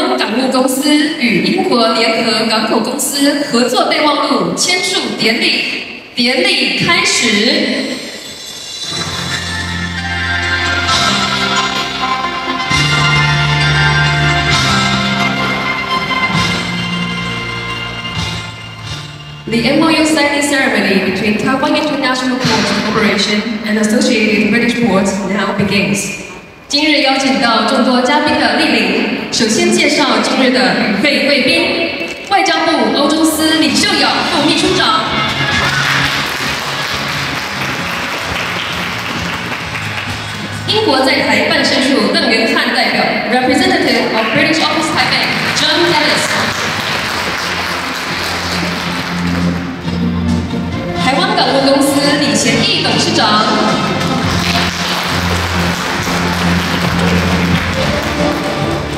湾港务公司与英国联合港口公司合作备忘录签署典礼开始。The MoU signing ceremony between Taiwan International Port Corporation and Associated British Ports now begins. 今日邀请到众多嘉宾的莅临，首先介绍今日的与会贵宾：外交部欧洲司李秀窈副秘书长，英国在台办事处邓元翰代表 （Representative of British Office Taipei John Dennis）。台湾港务公司李贤义董事长，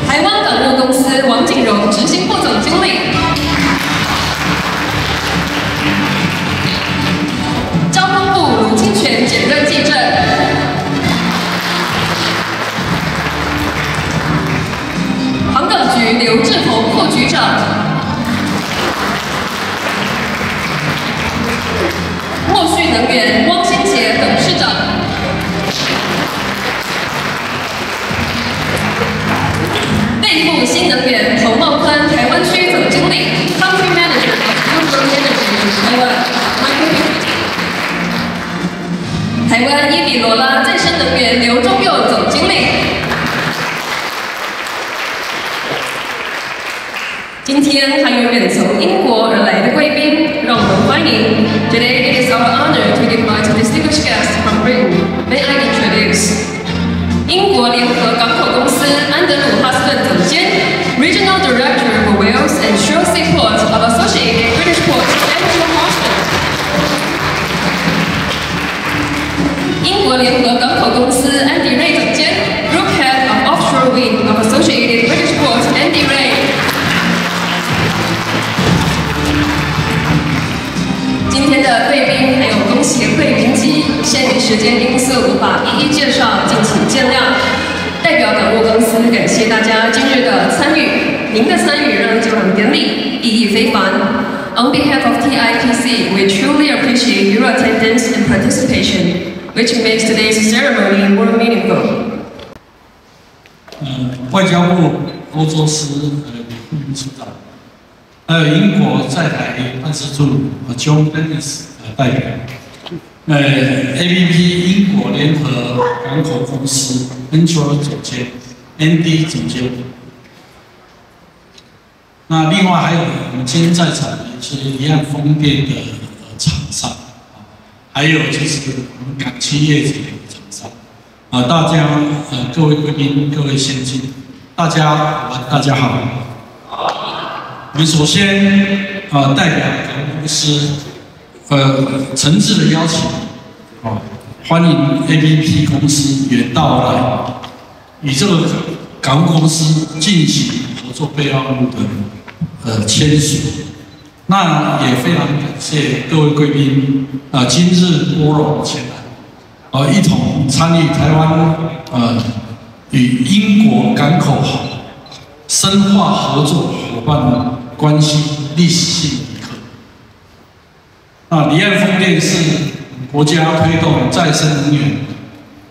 台湾港务公司王景荣执行副总经理，交通部卢清泉检任技正，航港局刘志宏副局长。默旭能源汪新杰董事长，内部新能源侯茂宽台湾区总经理 Country Manager of Global Energy Taiwan， 台湾伊比罗拉再生能源刘忠佑总经理。今天还有远从英国而来的贵宾，让我们欢迎。Today it is our honor to invite a distinguished guest from Britain. May I introduce 英国联合港口公司安德鲁·哈斯顿总监 ，Regional Director for Wales and Shrewsbury Port of Associated British Ports, Andrew Harston。英国联合港口公司安迪瑞总监 ，Group Head of Offshore Wind of Associated British Ports, Andy Reay。今天的贵宾还有工协会评级，限于时间因素无法一一介绍，敬请见谅。代表港务公司感谢大家今日的参与，您的参与让这场典礼意义非凡。On behalf of TIPC, we truly appreciate your attendance and participation, which makes today's ceremony more meaningful. 外交部欧洲司副秘书长。还有英国在台办事处John Dennis 代表，ABP 英国联合港口公司 Andrew 总监 ，Andy 总监。那另外还有我们今天在场的是离岸风电的厂商，还有就是我们港企业者的厂商，大家各位贵宾、各位先进，大家好。我们首先代表港务公司诚挚的邀请欢迎 ABP 公司远道来与这个港务公司进行合作备忘录的签署。那也非常感谢各位贵宾今日拨冗前来一同参与台湾与英国港口深化合作伙伴关系历史性一刻。那离岸风电是国家推动再生能源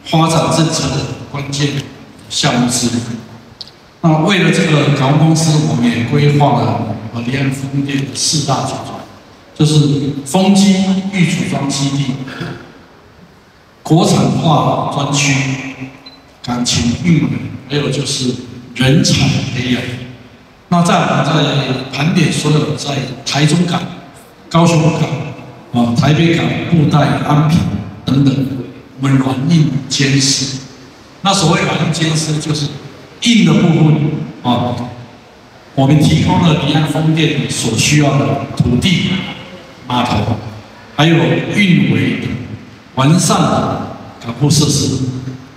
发展政策的关键项目之一。那为了这个港务公司，我们也规划了离岸风电的4大组装，就是风机预组装基地、国产化专区、感情运维，还有就是人才培养。那在我们在盘点所有在台中港、高雄港、台北港、布袋、安平等等，我们软硬兼施。那所谓软硬兼施，就是硬的部分我们提供了离岸风电所需要的土地、码头，还有运维完善的港务设施，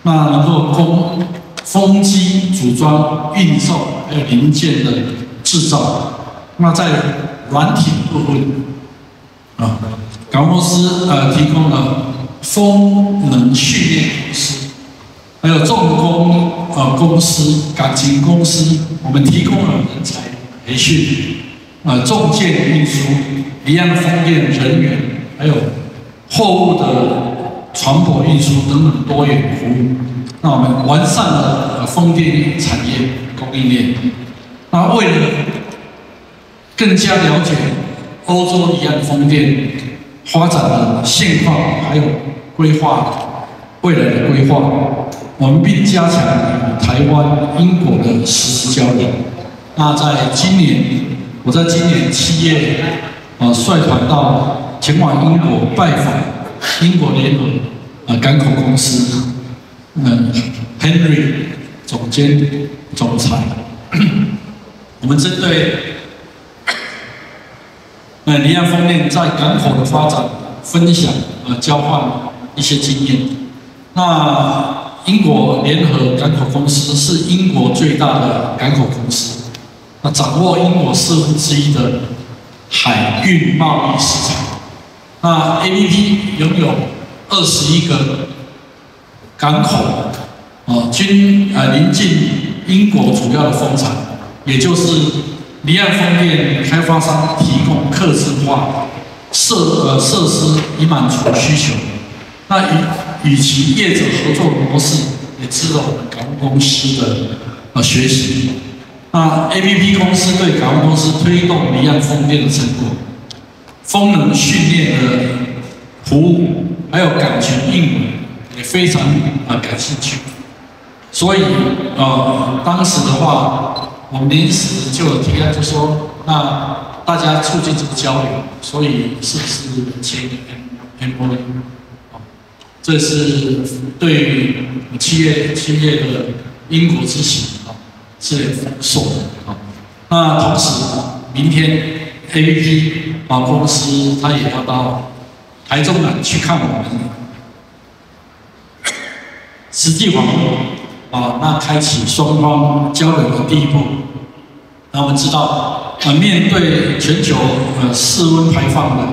那能够供风机组装、运送还有零件的制造。那在软体部分，港务公司提供了风能训练公司还有重工公司、港勤公司，我们提供了人才培训，重建运输、离岸风电人员，还有货物的船舶运输等等多元服务。那我们完善了风电产业供应链。那为了更加了解欧洲离岸风电发展的现况，还有规划未来的规划，我们并加强与台湾、英国的实质交流。那我在今年7月，率团到前往英国拜访英国联合港口公司，Henry 总裁，我们针对离岸风电在港口的发展分享交换一些经验。那英国联合港口公司是英国最大的港口公司，那掌握英国1/4的海运贸易市场。那 ABP 拥有21个港口，均临近英国主要的风场，也就是离岸风电开发商提供客制化设施以满足需求。那与其业者合作模式，也值得我们港务公司的学习。那 ABP 公司对港务公司推动离岸风电的成果、风能训练的服务，还有港勤应援，也非常感兴趣。所以当时的话，我们临时就有提案，就说那大家促进这个交流，所以是不是签一个 MoU？ 这是对于7月的英国之行是有丰硕的。那同时，明天 ABP 公司它也要到台中来去看我们实际网络那开启双方交流的第一步。那我们知道，面对全球室温排放的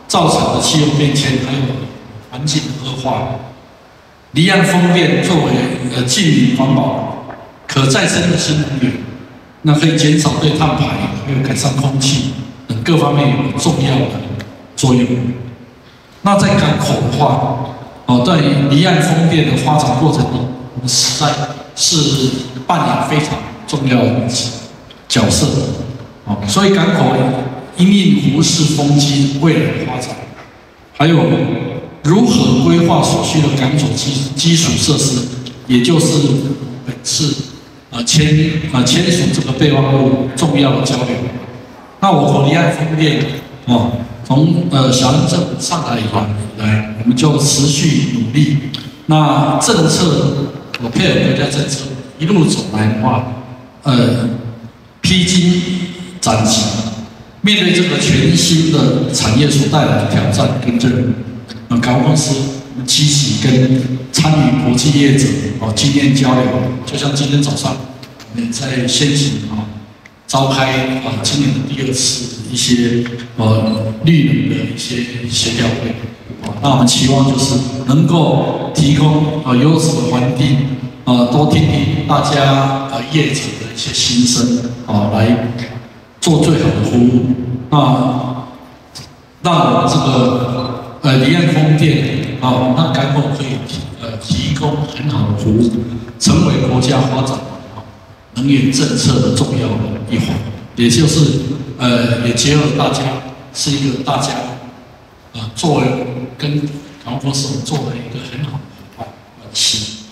造成的气候变迁，还有环境的恶化，离岸风电作为近邻环保、可再生的新能源，那可以减少对碳排，还有改善空气等各方面有重要的作用。那在港口的话，在离岸风电的发展过程中，我们实在是扮演非常重要的角色。所以港口因应湖式风机未来的发展，还有如何规划所需的港口基础设施，也就是本次签署这个备忘录重要的交流。那我国离岸风电从小英政府上台以来，我们就持续努力。那政策配合国家政策一路走来的话，披荆斩棘，面对这个全新的产业所带来的挑战跟任务，港务公司积极跟参与国际业者经验交流，就像今天早上我们在先行召开今年的第2次一些绿能的一些协调会。那我们期望就是能够提供优质的环境，多听听大家业者的一些心声，来做最好的服务。那让我们这个离岸风电那港口可以提供很好的服务，成为国家发展能源政策的重要的一环，也就是也结合大家是一个大家作为跟港务公司做了一个很好的关系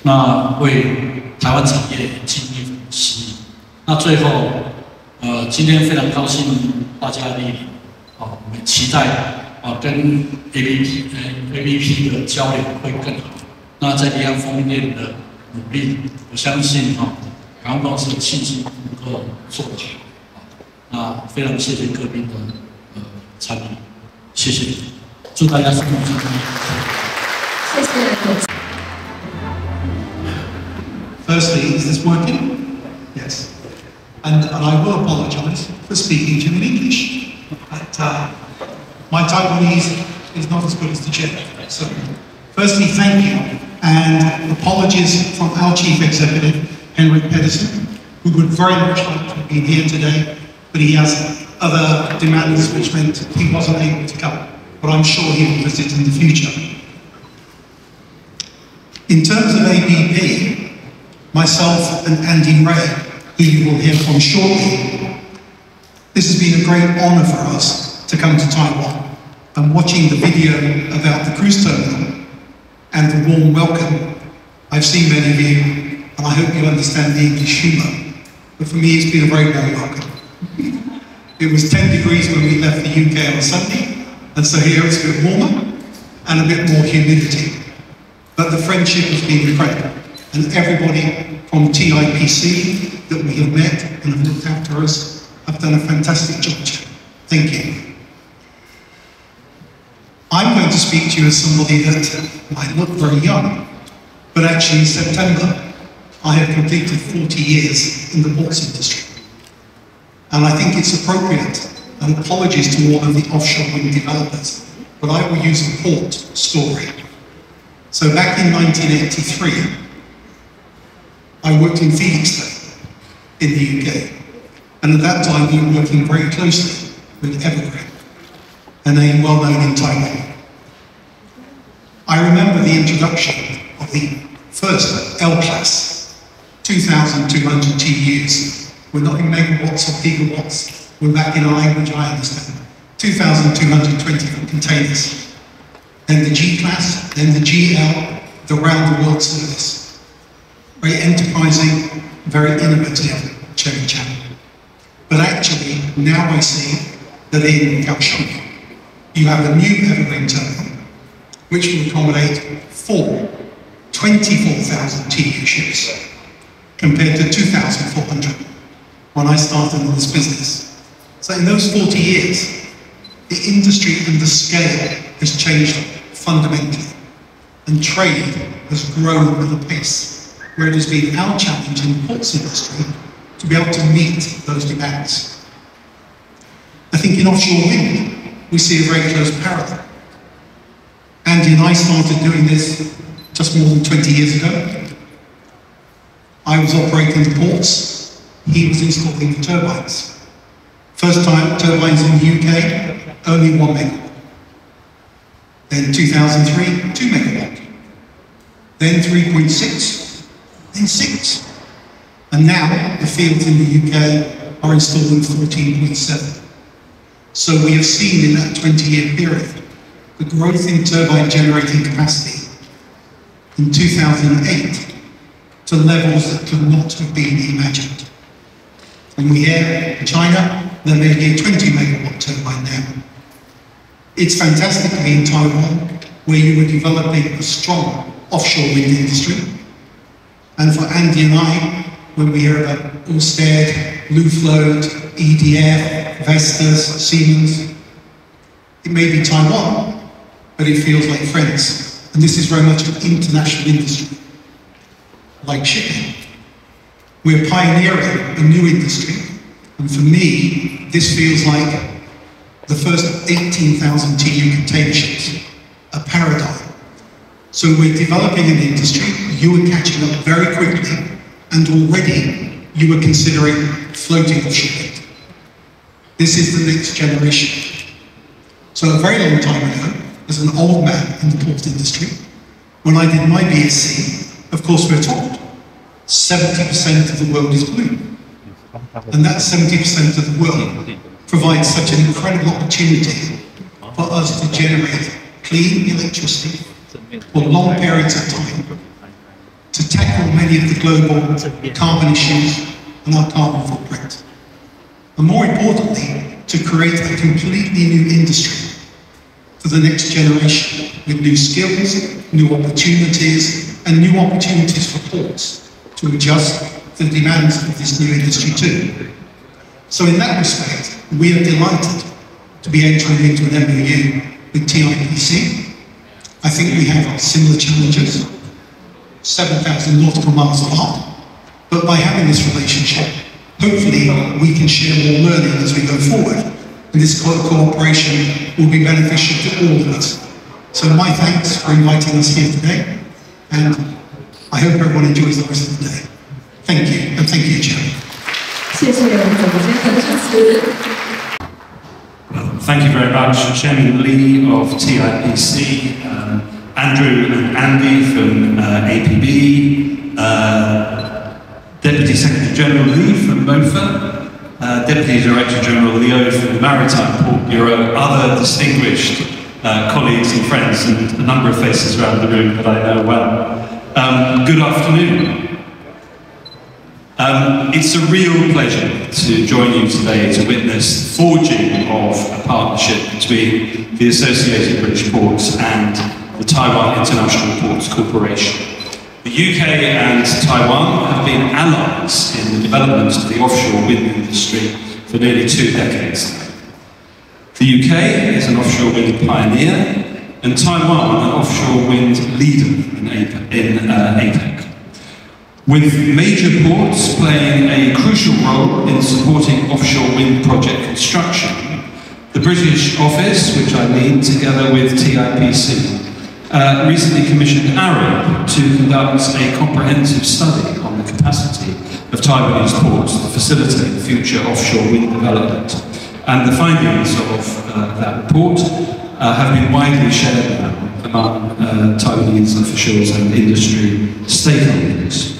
那为台湾产业尽一份心意。那最后今天非常高兴大家莅临我们期待跟 ABP 的交流会更好。那在离岸风电的努力，我相信港务公司有信心能够做得好。那非常谢谢各位的参与，谢谢，祝大家顺利。谢谢。Firstly, is this working? Yes. And I will apologise for speaking to you in English. But my Taiwanese is not as good as the Czech. So, firstly, thank you. And apologies from our Chief Executive, Henry Pederson, who would very much like to have been here today, but he has other demands which meant he wasn't able to come. But I'm sure he will visit in the future. In terms of ABP, myself and Andy Reay, who you will hear from shortly, this has been a great honour for us to come to Taiwan. And watching the video about the cruise terminal and the warm welcome, I've seen many of you, and I hope you understand the English humour. But for me, it's been a very warm welcome. It was 10 degrees when we left the UK on Sunday, and so here it's a bit warmer and a bit more humidity. But the friendship has been incredible, and everybody from TIPC that we have met and have looked after us have done a fantastic job. Thank you. I'm going to speak to you as somebody that might look very young, but actually in September, I have completed 40 years in the ports industry. And I think it's appropriate, and apologies to all of the offshore wind developers, but I will use a port story. So back in 1983, I worked in Felixstowe in the UK. And at that time, we were working very closely with Evergreen, a name well known in Taiwan. I remember the introduction of the first L-class, 2,200 TEUs. We're not in megawatts or gigawatts. We're back in a language I understand. 2,220 containers. Then the G-class, then the GL, the round-the-world service. Very enterprising, very innovative Cherry Channel. But actually, now I see that in Kaohsiung, you have a new Evergreen terminal, which will accommodate 24,000 TEU ships, compared to 2,400 when I started in this business. So in those 40 years, the industry and the scale has changed fundamentally, and trade has grown at a pace where it has been our challenge in the ports industry to be able to meet those demands. I think in offshore wind, we see a very close parallel. Andy and I started doing this just more than 20 years ago. I was operating the ports, he was installing the turbines. First time turbines in the UK, only 1 megawatt. Then 2003, 2 megawatt. Then 3.6, then 6. And now the fields in the UK are installing 14.7. So we have seen in that 20-year period the growth in turbine generating capacity in 2008 to levels that could not have been imagined. And we hear in China, there may be a 20 megawatt turbine now. It's fantastic to be in Taiwan, where you were developing a strong offshore wind industry. And for Andy and I, when we hear about Ørsted, Lufloat, EDF, Vestas, Siemens, it may be Taiwan, but it feels like friends. And this is very much an international industry, like shipping. We're pioneering a new industry, and for me, this feels like the first 18,000 TEU container ships, a paradigm. So we're developing an industry, you were catching up very quickly, and already you were considering floating offshore wind. This is the next generation. So a very long time ago, as an old man in the port industry, when I did my BSc, of course we're told 70% of the world is blue. And that 70% of the world provides such an incredible opportunity for us to generate clean electricity for long periods of time, to tackle many of the global carbon issues and our carbon footprint. And more importantly, to create a completely new industry for the next generation with new skills, new opportunities, and new opportunities for ports to adjust to the demands of this new industry too. So in that respect, we are delighted to be entering into an MOU with TIPC. I think we have similar challenges, 7,000 nautical miles apart, but by having this relationship, hopefully we can share more learning as we go forward, and this cooperation will be beneficial to all of us. So my thanks for inviting us here today, And I hope everyone enjoys the rest of the day. Thank you, and thank you, Chair. 谢谢总监的致辞。 Thank you very much, Chairman Lee of TIPC, Andrew and Andy from APB, Deputy Secretary General Lee from MOFA, Deputy Director General Leo from the Maritime Port Bureau, other distinguished colleagues and friends, and a number of faces around the room that I know well. Good afternoon. It's a real pleasure to join you today to witness the forging of a partnership between the Associated British Ports and the Taiwan International Ports Corporation. The UK and Taiwan have been allies in the development of the offshore wind industry for nearly 2 decades now. The UK is an offshore wind pioneer and Taiwan an offshore wind leader in APEC. With major ports playing a crucial role in supporting offshore wind project construction, the British office, which I lead together with TIPC, recently commissioned Arrow to conduct a comprehensive study on the capacity of Taiwanese ports to facilitate future offshore wind development. And the findings of that report have been widely shared now among Taiwanese officials and industry stakeholders.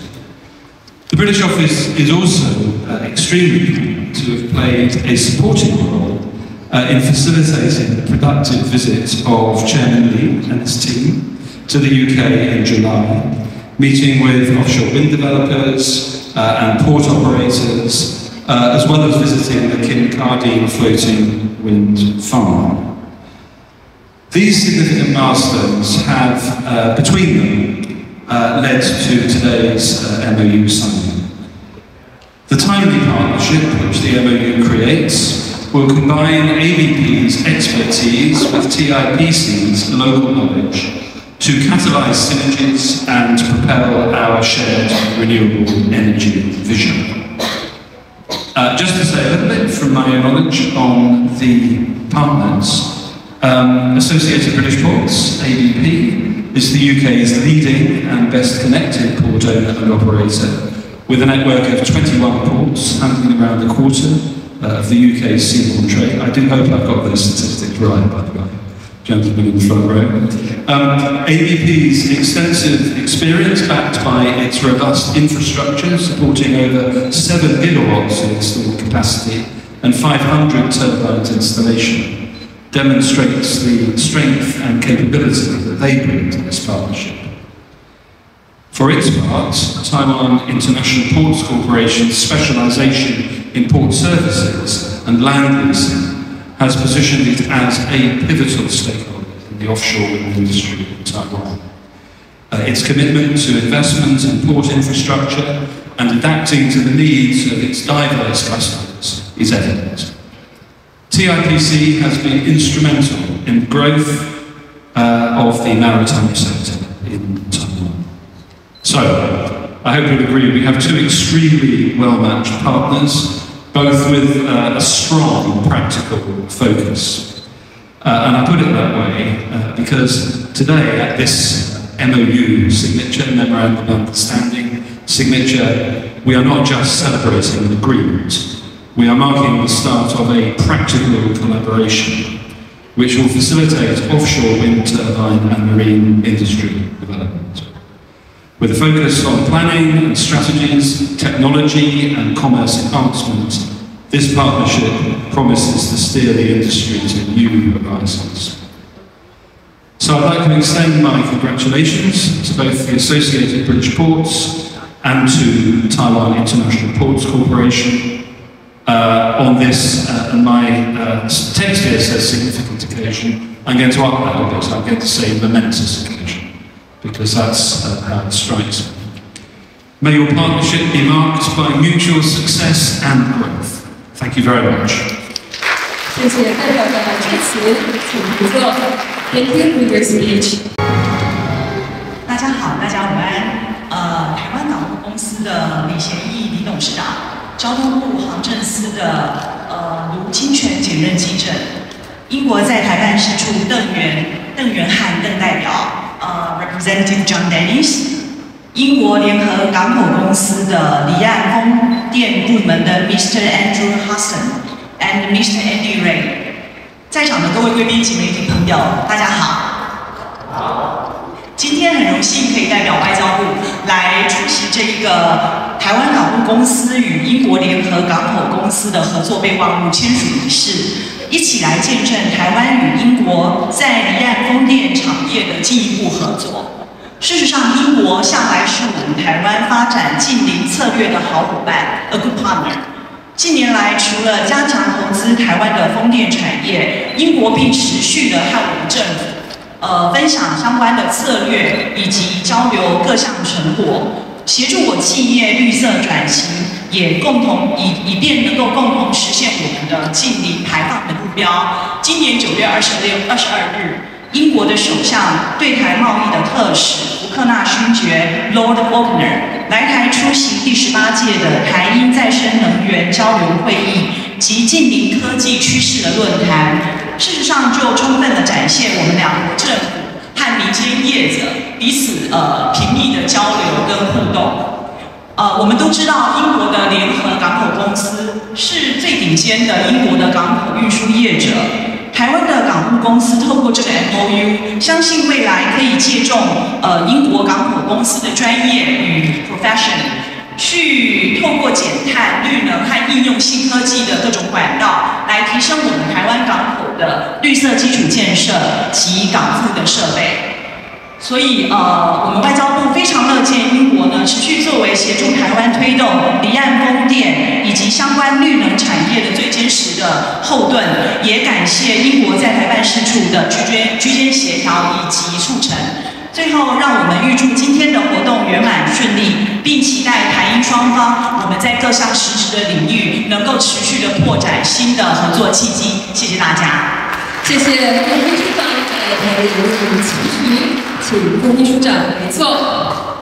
The British office is also extremely proud to have played a supporting role in facilitating the productive visit of Chairman Lee and his team to the UK in July, meeting with offshore wind developers and port operators, as well as visiting the Kincardine floating wind farm. These significant milestones have, between them, led to today's MoU signing. The timely partnership which the MoU creates will combine ABP's expertise with TIPC's local knowledge to catalyse synergies and propel our shared renewable energy vision. Just to say a little bit from my own knowledge on the partners, Associated British Ports, ABP, is the UK's leading and best connected port owner and operator, with a network of 21 ports handling around a quarter of the UK's seaborne trade. I do hope I've got those statistics right, by the way, gentlemen in the front row. ABP's extensive experience, backed by its robust infrastructure, supporting over 7 gigawatts of installed capacity and 500 turbines installation, demonstrates the strength and capability that they bring to this partnership. For its part, Taiwan International Ports Corporation's specialisation in port services and land leasing has positioned it as a pivotal stakeholder in the offshore wind industry in Taiwan. Its commitment to investment in port infrastructure and adapting to the needs of its diverse customers is evident. TIPC has been instrumental in the growth of the maritime sector in Taiwan. So, I hope you'll agree we have 2 extremely well-matched partners, both with a strong practical focus. And I put it that way because today at this MoU signature, Memorandum of Understanding signature, we are not just celebrating an agreement. We are marking the start of a practical collaboration which will facilitate offshore wind turbine and marine industry development. With a focus on planning and strategies, technology and commerce enhancement, this partnership promises to steer the industry to new horizons. So I'd like to extend my congratulations to both the Associated British Ports and to the Taiwan International Ports Corporation on this, and my text here says significant occasion. I'm going to up that a bit, I'm going to say momentous occasion, because that's how it strikes me. May your partnership be marked by mutual success and growth. Thank you very much. 谢谢代表的致辞，请入座。Thank you for your speech. 大家好，大家午安。台湾港务公司的李贤义李董事长，交通部航政司的卢清泉检任基正，英国在台办事处邓元翰邓代表， Representative John Dennis， 英国联合港口公司的离岸风电部门的 Mr. Andrew Harston and Mr. Andy Reay， 在场的各位贵宾及媒体朋友，大家好。今天很荣幸可以代表外交部来出席这一个台湾港务公司与英国联合港口公司的合作备忘录签署仪式，一起来见证台湾与英国在离岸风电产业的进一步合作。事实上，英国向来是我们台湾发展近邻策略的好伙伴 ，a good partner。近年来，除了加强投资台湾的风电产业，英国并持续的和我们政府分享相关的策略以及交流各项成果，协助我企业绿色转型，也以便能够共同实现我们的净零排放的目标。今年9月22日，英国的首相对台贸易的特使福克纳勋爵 Lord Faulkner 来台出席第18届的台英再生能源交流会议及近邻科技趋势的论坛。事实上，就充分的展现我们两国政府和民间业者彼此频密的交流跟互动。我们都知道，英国的联合港口公司是最顶尖的英国的港口运输业者。台湾的港务公司透过这个 MoU， 相信未来可以借重英国港口公司的专业与 profession， 去透过减碳、绿能和应用新科技的各种管道，来提升我们台湾港口的绿色基础建设及港埠的设备。所以我们外交部非常乐见英国呢持续作为协助台湾推动离岸风电以及相关绿能产业的最坚实的后盾，也感谢英国在台办事处的居间协调以及促成。最后，让我们预祝今天的活动圆满顺利，并期待台英双方我们在各项实质的领域能够持续的拓展新的合作契机。谢谢大家。谢谢副秘书长，请副秘书长没错。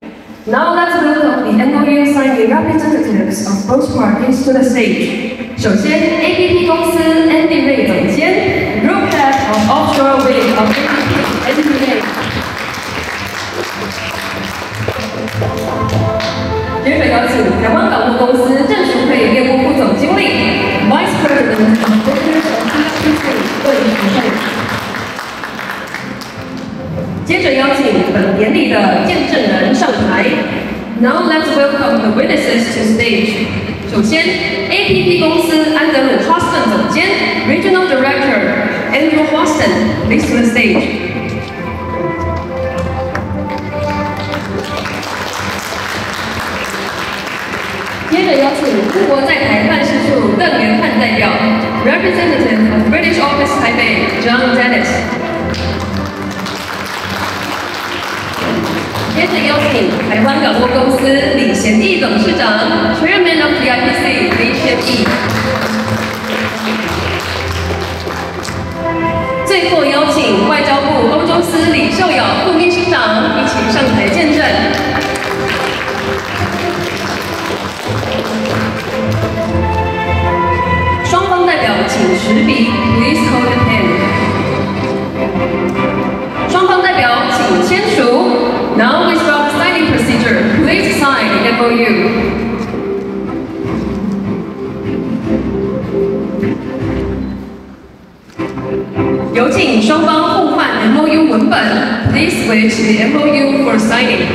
Now let's welcome the MoU signing representatives of both parties to the stage. 首先 ，APP 公司 Andy Reay 总监 ，Group Head of Offshore Wind of APP Andy Reay。接着邀请台湾港务公司郑淑慧业务副总经理 ，Vice President of Business of APP 魏淑慧。接着邀请本典礼的见证人上台。Now let's welcome the witnesses to stage. 首先 ，APP 公司安德鲁 Harston 总监 ，Regional Director Andrew Harston please to the stage. 接着邀请英国在台办事处邓元翰代表 ，Representative of British Office Taipei John Dennis。接着邀请台湾港务公司李贤义董事长 ，Chairman of the IPC 李贤义。最后邀请外交部欧洲司李秀窈副秘书长一起上台见证。双方代表请持笔 ，Please hold the pen。双方代表请签署。Now we start the signing procedure. Please sign the MoU. 有请双方互换 MoU 文本。Please wait the MoU for signing.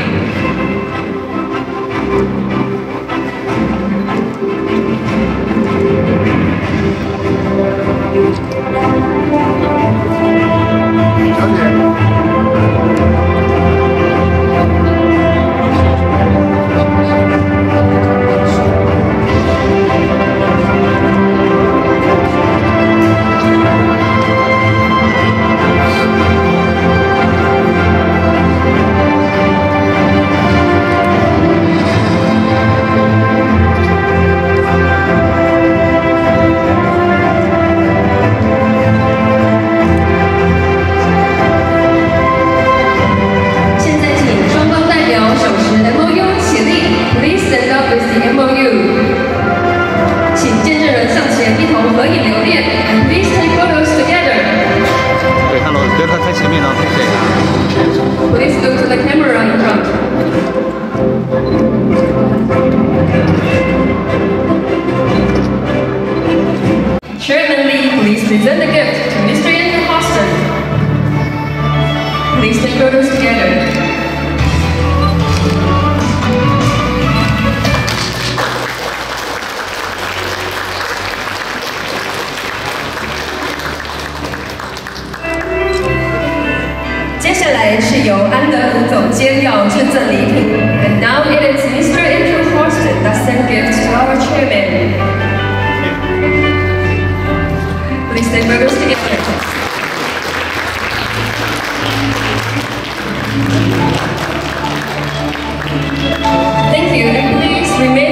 present the gift to Mr. Andrew Harston. Please take photos together. And now it is Mr. Andrew Harston that sent gifts to our chairman. Please take photos together. Thank you, and please remain